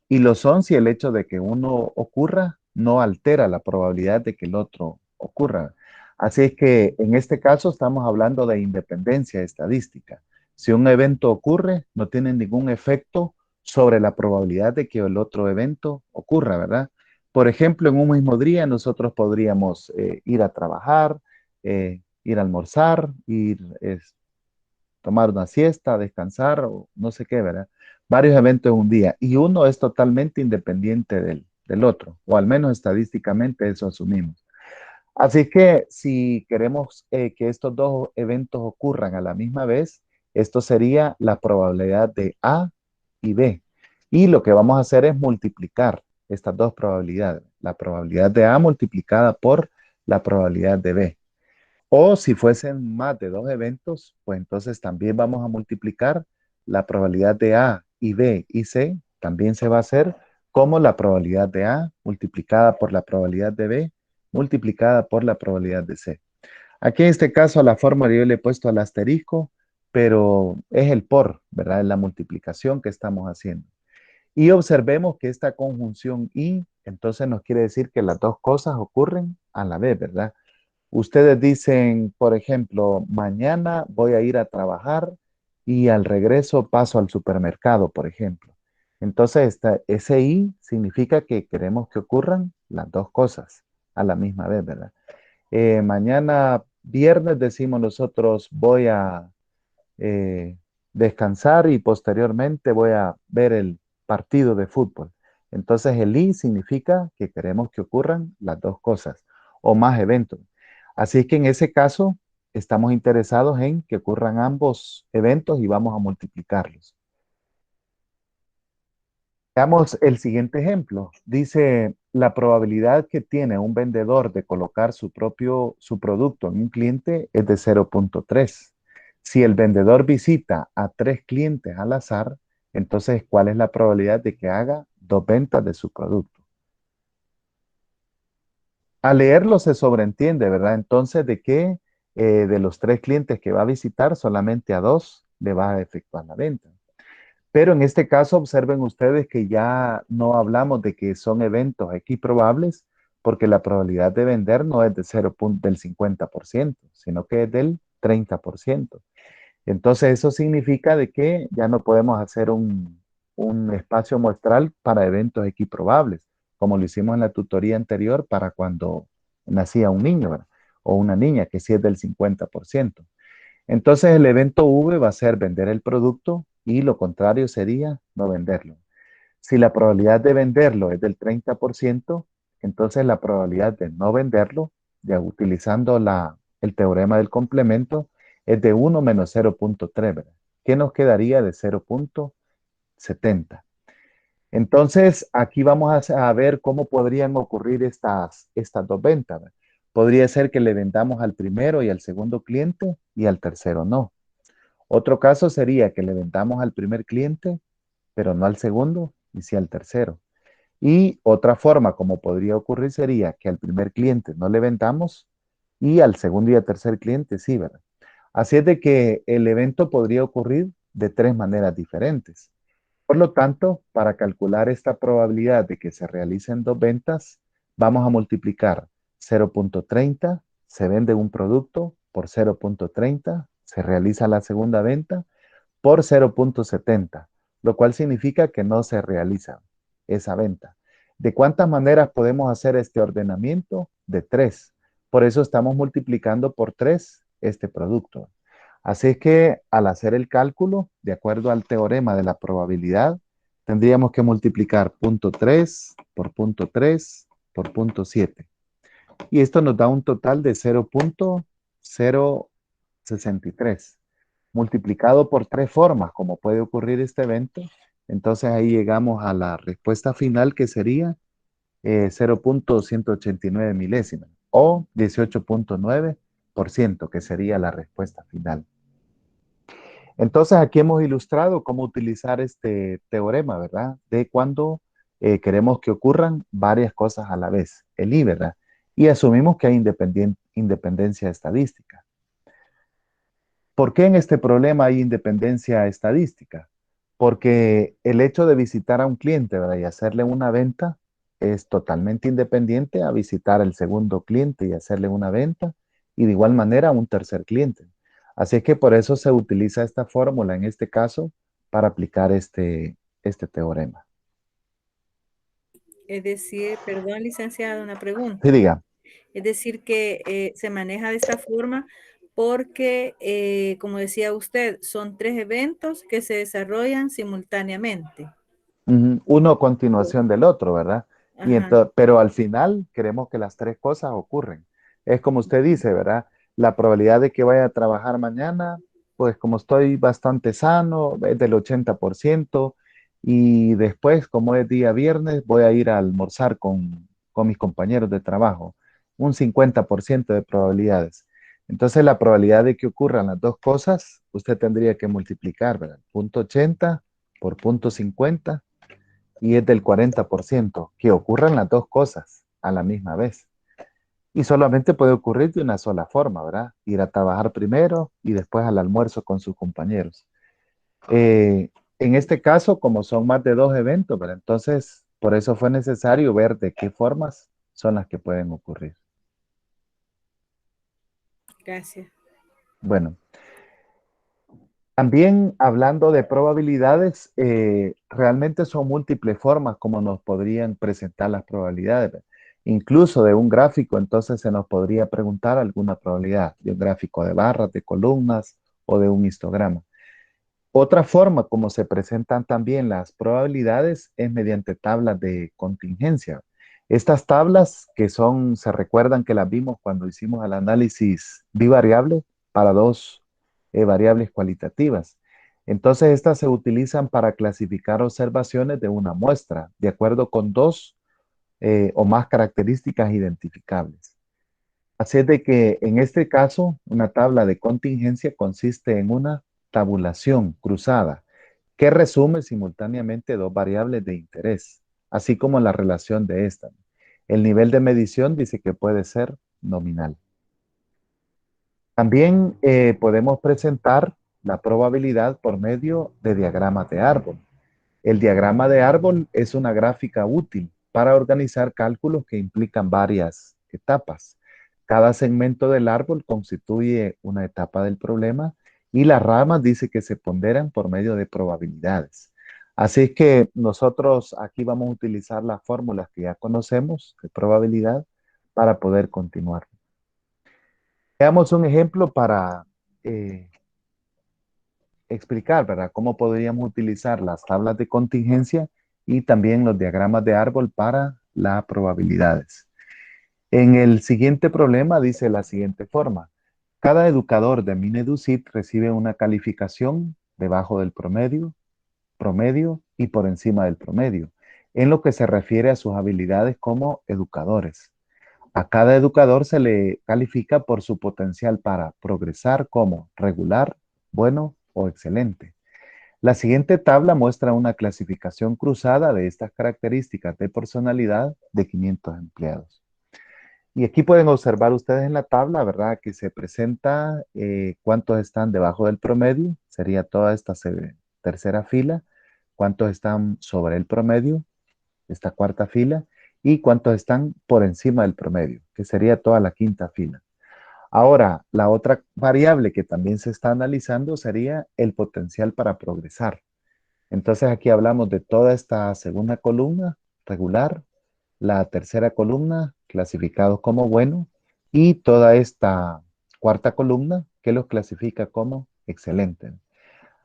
Y lo son si el hecho de que uno ocurra no altera la probabilidad de que el otro ocurra. Así es que en este caso estamos hablando de independencia estadística. Si un evento ocurre, no tiene ningún efecto sobre la probabilidad de que el otro evento ocurra, ¿verdad? Por ejemplo, en un mismo día nosotros podríamos ir a trabajar, ir a almorzar, tomar una siesta, descansar o no sé qué, ¿verdad? Varios eventos en un día y uno es totalmente independiente del otro, o al menos estadísticamente eso asumimos. Así que si queremos que estos 2 eventos ocurran a la misma vez, esto sería la probabilidad de A y B. Y lo que vamos a hacer es multiplicar estas 2 probabilidades. La probabilidad de A multiplicada por la probabilidad de B. O si fuesen más de dos eventos, pues entonces también vamos a multiplicar la probabilidad de A y B y C, también se va a hacer como la probabilidad de A multiplicada por la probabilidad de B multiplicada por la probabilidad de C. Aquí en este caso a la fórmula yo le he puesto al asterisco, pero es el por, ¿verdad? Es la multiplicación que estamos haciendo. Y observemos que esta conjunción y, entonces nos quiere decir que las dos cosas ocurren a la vez, ¿verdad? Ustedes dicen, por ejemplo, mañana voy a ir a trabajar y al regreso paso al supermercado, por ejemplo. Entonces, ese y significa que queremos que ocurran las dos cosas a la misma vez, ¿verdad? Mañana viernes decimos nosotros voy a eh, descansar y posteriormente voy a ver el partido de fútbol. Entonces el y significa que queremos que ocurran las dos cosas o más eventos. Así que en ese caso estamos interesados en que ocurran ambos eventos y vamos a multiplicarlos. Veamos el siguiente ejemplo. Dice, la probabilidad que tiene un vendedor de colocar su producto en un cliente es de 0.3. Si el vendedor visita a 3 clientes al azar, entonces, ¿cuál es la probabilidad de que haga 2 ventas de su producto? Al leerlo se sobreentiende, ¿verdad? Entonces, de que de los 3 clientes que va a visitar, solamente a 2 le va a efectuar la venta. Pero en este caso, observen ustedes que ya no hablamos de que son eventos equiprobables, porque la probabilidad de vender no es de del 50%, sino que es del 30%. Entonces, eso significa de que ya no podemos hacer un espacio muestral para eventos equiprobables, como lo hicimos en la tutoría anterior para cuando nacía un niño, ¿verdad? O una niña, que sí es del 50%. Entonces el evento V va a ser vender el producto y lo contrario sería no venderlo. Si la probabilidad de venderlo es del 30%, entonces la probabilidad de no venderlo, ya utilizando el teorema del complemento, es de 1 menos 0.3, ¿verdad? ¿Qué nos quedaría de 0.70? Entonces, aquí vamos a ver cómo podrían ocurrir estas dos ventas, ¿verdad? Podría ser que le vendamos al primero y al segundo cliente y al tercero no. Otro caso sería que le vendamos al primer cliente, pero no al segundo y sí al tercero. Y otra forma como podría ocurrir sería que al primer cliente no le vendamos y al segundo y al tercer cliente sí, ¿verdad? Así es de que el evento podría ocurrir de 3 maneras diferentes. Por lo tanto, para calcular esta probabilidad de que se realicen 2 ventas, vamos a multiplicar 0.30, se vende un producto, por 0.30, se realiza la segunda venta, por 0.70, lo cual significa que no se realiza esa venta. ¿De cuántas maneras podemos hacer este ordenamiento? De 3. Por eso estamos multiplicando por 3 este producto. Así es que al hacer el cálculo, de acuerdo al teorema de la probabilidad, tendríamos que multiplicar 0.3 por 0.3 por 0.7. Y esto nos da un total de 0.063. Multiplicado por 3 formas, como puede ocurrir este evento, entonces ahí llegamos a la respuesta final que sería 0.189 milésimas o 18.9%, que sería la respuesta final. Entonces aquí hemos ilustrado cómo utilizar este teorema, ¿verdad? De cuando queremos que ocurran varias cosas a la vez, el I, ¿verdad? Y asumimos que hay independencia estadística. ¿Por qué en este problema hay independencia estadística? Porque el hecho de visitar a un cliente, ¿verdad? Y hacerle una venta es totalmente independiente a visitar al segundo cliente y hacerle una venta y de igual manera a un tercer cliente. Así es que por eso se utiliza esta fórmula en este caso para aplicar este teorema. Es decir, perdón, licenciado, una pregunta. Sí, diga. Es decir, que se maneja de esta forma porque, como decía usted, son 3 eventos que se desarrollan simultáneamente. Uno a continuación del otro, ¿verdad? Ajá. Pero al final queremos que las 3 cosas ocurren. Es como usted dice, ¿verdad? La probabilidad de que vaya a trabajar mañana, pues como estoy bastante sano, es del 80%. Y después, como es día viernes, voy a ir a almorzar con mis compañeros de trabajo. un 50% de probabilidades. Entonces, la probabilidad de que ocurran las dos cosas, usted tendría que multiplicar, ¿verdad? Punto 80 por punto 50 y es del 40%, que ocurran las dos cosas a la misma vez. Y solamente puede ocurrir de una sola forma, ¿verdad? Ir a trabajar primero y después al almuerzo con sus compañeros. En este caso, como son más de 2 eventos, ¿verdad? Entonces, por eso fue necesario ver de qué formas son las que pueden ocurrir. Gracias. Bueno, también hablando de probabilidades, realmente son múltiples formas como nos podrían presentar las probabilidades, ¿verdad? Incluso de un gráfico, entonces se nos podría preguntar alguna probabilidad de un gráfico de barras, de columnas o de un histograma. Otra forma como se presentan también las probabilidades es mediante tablas de contingencia. Estas tablas que son, se recuerdan que las vimos cuando hicimos el análisis bivariable para dos variables cualitativas. Entonces estas se utilizan para clasificar observaciones de una muestra de acuerdo con dos o más características identificables. Así es de que en este caso, una tabla de contingencia consiste en una tabulación cruzada que resume simultáneamente dos variables de interés, así como la relación de estas. El nivel de medición dice que puede ser nominal. También podemos presentar la probabilidad por medio de diagramas de árbol. El diagrama de árbol es una gráfica útil para organizar cálculos que implican varias etapas. Cada segmento del árbol constituye una etapa del problema y las ramas dice que se ponderan por medio de probabilidades. Así es que nosotros aquí vamos a utilizar las fórmulas que ya conocemos de probabilidad para poder continuar. Veamos un ejemplo para explicar, ¿verdad? Cómo podríamos utilizar las tablas de contingencia y también los diagramas de árbol para las probabilidades. En el siguiente problema dice la siguiente forma. Cada educador de Mineducit recibe una calificación debajo del promedio, promedio y por encima del promedio, en lo que se refiere a sus habilidades como educadores. A cada educador se le califica por su potencial para progresar como regular, bueno o excelente. La siguiente tabla muestra una clasificación cruzada de estas características de personalidad de 500 empleados. Y aquí pueden observar ustedes en la tabla, ¿verdad? Que se presenta cuántos están debajo del promedio, sería toda esta tercera fila, cuántos están sobre el promedio, esta cuarta fila, y cuántos están por encima del promedio, que sería toda la quinta fila. Ahora, la otra variable que también se está analizando sería el potencial para progresar. Entonces aquí hablamos de toda esta segunda columna, regular, la tercera columna, clasificados como bueno, y toda esta cuarta columna que los clasifica como excelente.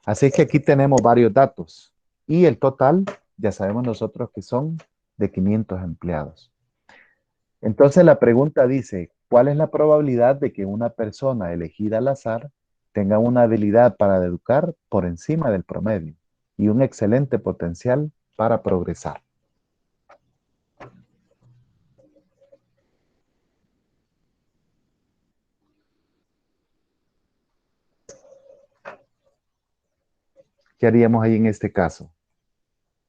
Así que aquí tenemos varios datos y el total ya sabemos nosotros que son de 500 empleados. Entonces la pregunta dice, ¿cuál es la probabilidad de que una persona elegida al azar tenga una habilidad para educar por encima del promedio y un excelente potencial para progresar? ¿Qué haríamos ahí en este caso?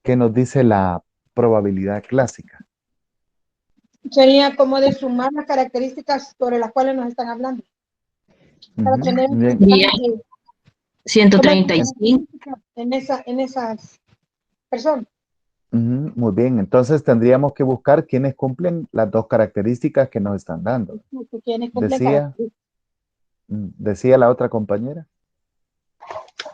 ¿Qué nos dice la probabilidad clásica? Sería como de sumar las características sobre las cuales nos están hablando. Para tener Bien. 135. en esas personas. Muy bien, entonces tendríamos que buscar quiénes cumplen las dos características que nos están dando. Quienes cumplen Decía, características. decía la otra compañera.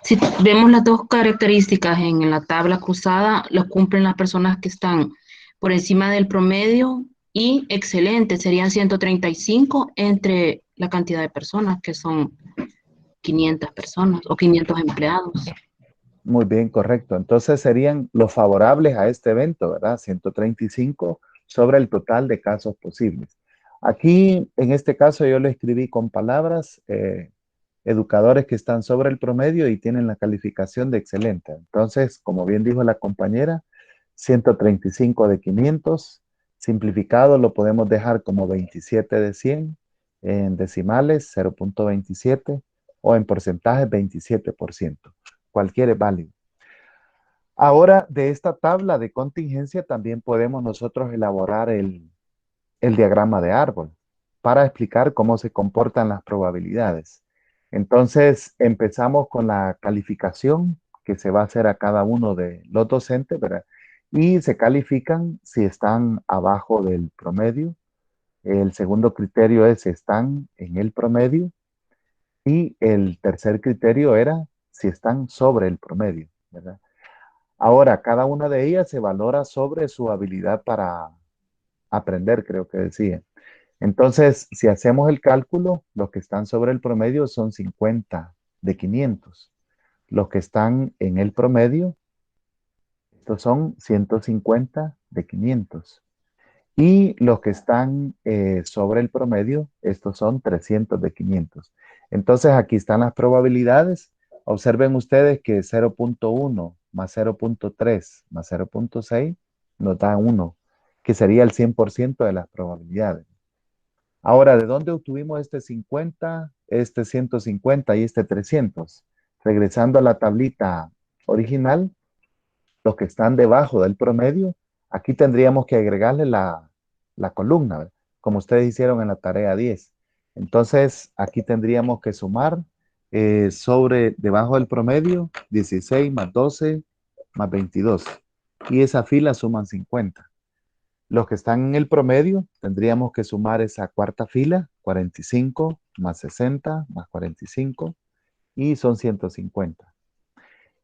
Si vemos las dos características en la tabla cruzada, lo cumplen las personas que están por encima del promedio y excelente, serían 135 entre la cantidad de personas, que son 500 personas o 500 empleados. Muy bien, correcto. Entonces serían los favorables a este evento, ¿verdad? 135 sobre el total de casos posibles. Aquí, en este caso, yo lo escribí con palabras, educadores que están sobre el promedio y tienen la calificación de excelente. Entonces, como bien dijo la compañera, 135 de 500 Simplificado lo podemos dejar como 27 de 100, en decimales 0.27 o en porcentajes 27%. Cualquiera es válido. Ahora, de esta tabla de contingencia también podemos nosotros elaborar el diagrama de árbol para explicar cómo se comportan las probabilidades. Entonces, empezamos con la calificación que se va a hacer a cada uno de los docentes, ¿verdad? Y se califican si están abajo del promedio. El segundo criterio es si están en el promedio. Y el tercer criterio era si están sobre el promedio, ¿verdad? Ahora, cada una de ellas se valora sobre su habilidad para aprender, creo que decía. Entonces, si hacemos el cálculo, los que están sobre el promedio son 50 de 500. Los que están en el promedio, estos son 150 de 500. Y los que están sobre el promedio, estos son 300 de 500. Entonces, aquí están las probabilidades. Observen ustedes que 0.1 más 0.3 más 0.6 nos da 1, que sería el 100% de las probabilidades. Ahora, ¿de dónde obtuvimos este 50, este 150 y este 300? Regresando a la tablita original, los que están debajo del promedio, aquí tendríamos que agregarle la columna, ¿verdad? Como ustedes hicieron en la tarea 10. Entonces, aquí tendríamos que sumar sobre debajo del promedio 16 más 12 más 22. Y esa fila suman 50. Los que están en el promedio, tendríamos que sumar esa cuarta fila, 45 más 60 más 45, y son 150.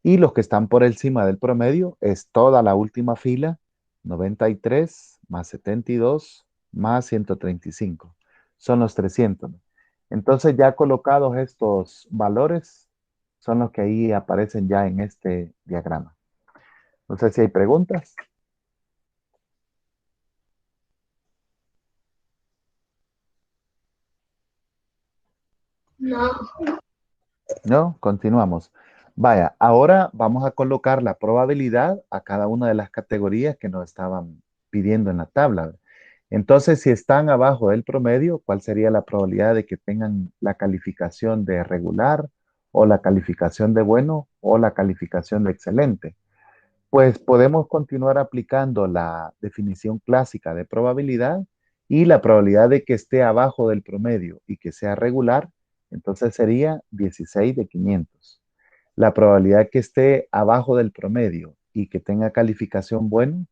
Y los que están por encima del promedio es toda la última fila, 93 más 72 más 135. Son los 300. Entonces ya colocados estos valores, son los que ahí aparecen ya en este diagrama. No sé si hay preguntas. No, continuamos. Vaya, ahora vamos a colocar la probabilidad a cada una de las categorías que nos estaban pidiendo en la tabla. Entonces, si están abajo del promedio, ¿cuál sería la probabilidad de que tengan la calificación de regular o la calificación de bueno o la calificación de excelente? Pues podemos continuar aplicando la definición clásica de probabilidad y la probabilidad de que esté abajo del promedio y que sea regular, entonces sería 16 de 500. La probabilidad que esté abajo del promedio y que tenga calificación buena,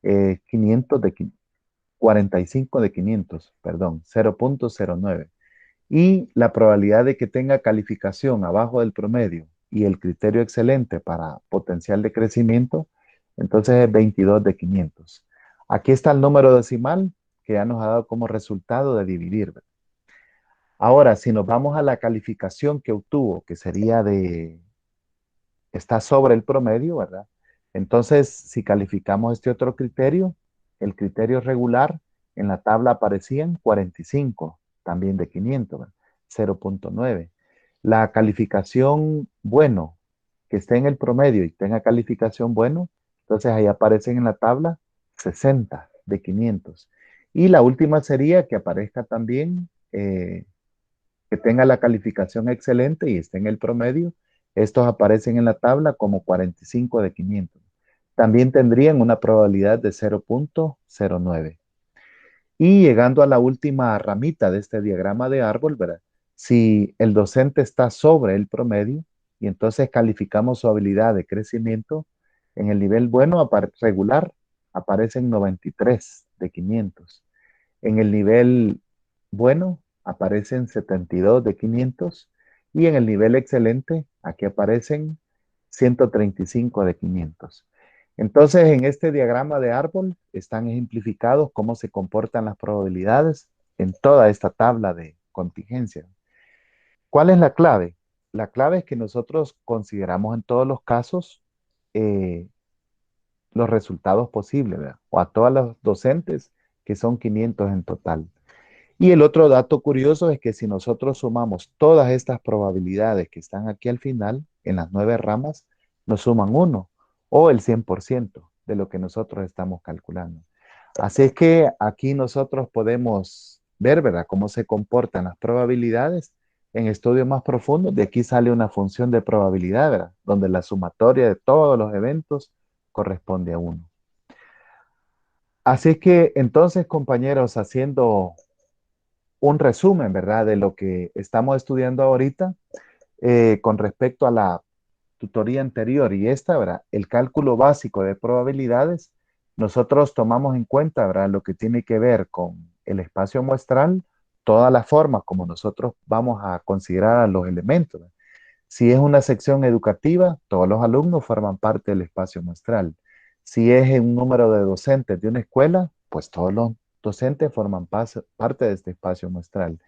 500 de 45 de 500, perdón, 0.09. Y la probabilidad de que tenga calificación abajo del promedio y el criterio excelente para potencial de crecimiento, entonces es 22 de 500. Aquí está el número decimal que ya nos ha dado como resultado de dividir. Ahora, si nos vamos a la calificación que obtuvo, que sería está sobre el promedio, ¿verdad? Entonces, si calificamos este otro criterio, el criterio regular, en la tabla aparecían 45, también de 500, ¿verdad? 0.9. La calificación bueno, que esté en el promedio y tenga calificación bueno, entonces ahí aparecen en la tabla 60 de 500. Y la última sería que aparezca también que tenga la calificación excelente y esté en el promedio. Estos aparecen en la tabla como 45 de 500. También tendrían una probabilidad de 0.09. Y llegando a la última ramita de este diagrama de árbol, ¿verdad? Si el docente está sobre el promedio y entonces calificamos su habilidad de crecimiento, en el nivel bueno regular aparecen 93 de 500. En el nivel bueno aparecen 72 de 500 y en el nivel excelente aquí aparecen 135 de 500. Entonces, en este diagrama de árbol están ejemplificados cómo se comportan las probabilidades en toda esta tabla de contingencia. ¿Cuál es la clave? La clave es que nosotros consideramos en todos los casos los resultados posibles, ¿verdad? O a todas las docentes, que son 500 en total. Y el otro dato curioso es que si nosotros sumamos todas estas probabilidades que están aquí al final, en las 9 ramas, nos suman 1 o el 100% de lo que nosotros estamos calculando. Así es que aquí nosotros podemos ver, ¿verdad?, cómo se comportan las probabilidades en estudios más profundos. De aquí sale una función de probabilidad, ¿verdad?, donde la sumatoria de todos los eventos corresponde a uno. Así es que entonces, compañeros, haciendo un resumen, ¿verdad?, de lo que estamos estudiando ahorita, con respecto a la tutoría anterior y esta, ¿verdad?, el cálculo básico de probabilidades, nosotros tomamos en cuenta, ¿verdad?, lo que tiene que ver con el espacio muestral, todas las formas como nosotros vamos a considerar a los elementos, ¿verdad? Si es una sección educativa, todos los alumnos forman parte del espacio muestral. Si es un número de docentes de una escuela, pues todos los docentes forman parte de este espacio muestral.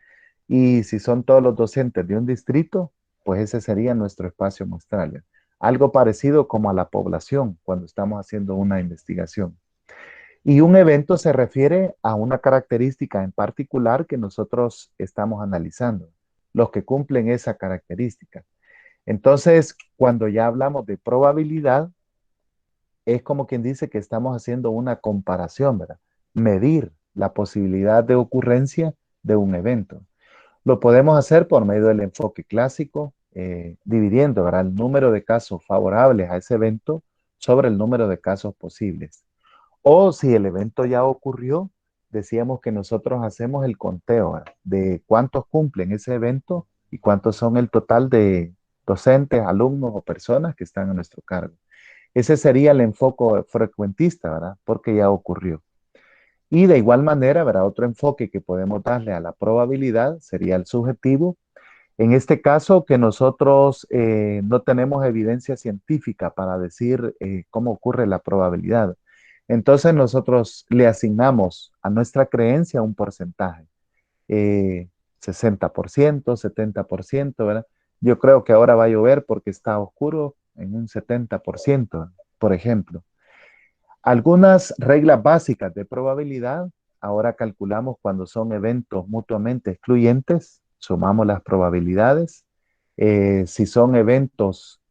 Y si son todos los docentes de un distrito, pues ese sería nuestro espacio muestral. Algo parecido como a la población cuando estamos haciendo una investigación. Y un evento se refiere a una característica en particular que nosotros estamos analizando, los que cumplen esa característica. Entonces, cuando ya hablamos de probabilidad, es como quien dice que estamos haciendo una comparación, ¿verdad? Medir la posibilidad de ocurrencia de un evento. Lo podemos hacer por medio del enfoque clásico, dividiendo, ¿verdad?, el número de casos favorables a ese evento sobre el número de casos posibles. O si el evento ya ocurrió, decíamos que nosotros hacemos el conteo, ¿verdad?, de cuántos cumplen ese evento y cuántos son el total de docentes, alumnos o personas que están a nuestro cargo. Ese sería el enfoque frecuentista, ¿verdad?, porque ya ocurrió. Y de igual manera, ¿verdad?, otro enfoque que podemos darle a la probabilidad sería el subjetivo. En este caso, que nosotros no tenemos evidencia científica para decir cómo ocurre la probabilidad. Entonces nosotros le asignamos a nuestra creencia un porcentaje, 60%, 70%, ¿verdad? Yo creo que ahora va a llover porque está oscuro en un 70%, por ejemplo. Algunas reglas básicas de probabilidad, ahora calculamos cuando son eventos mutuamente excluyentes, sumamos las probabilidades. Si son eventos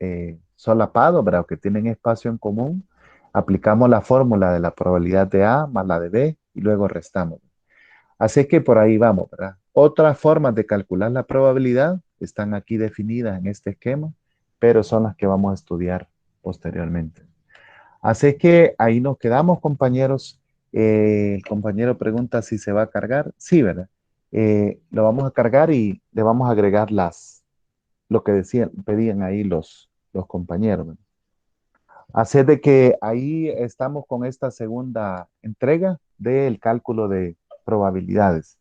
solapados, ¿verdad?, o que tienen espacio en común, aplicamos la fórmula de la probabilidad de A más la de B y luego restamos. Así que por ahí vamos, ¿verdad? Otras formas de calcular la probabilidad están aquí definidas en este esquema, pero son las que vamos a estudiar posteriormente. Así que ahí nos quedamos, compañeros. El compañero pregunta si se va a cargar. Sí, ¿verdad? Lo vamos a cargar y le vamos a agregar lo que pedían ahí los compañeros, ¿verdad? Así de que ahí estamos con esta segunda entrega del cálculo de probabilidades.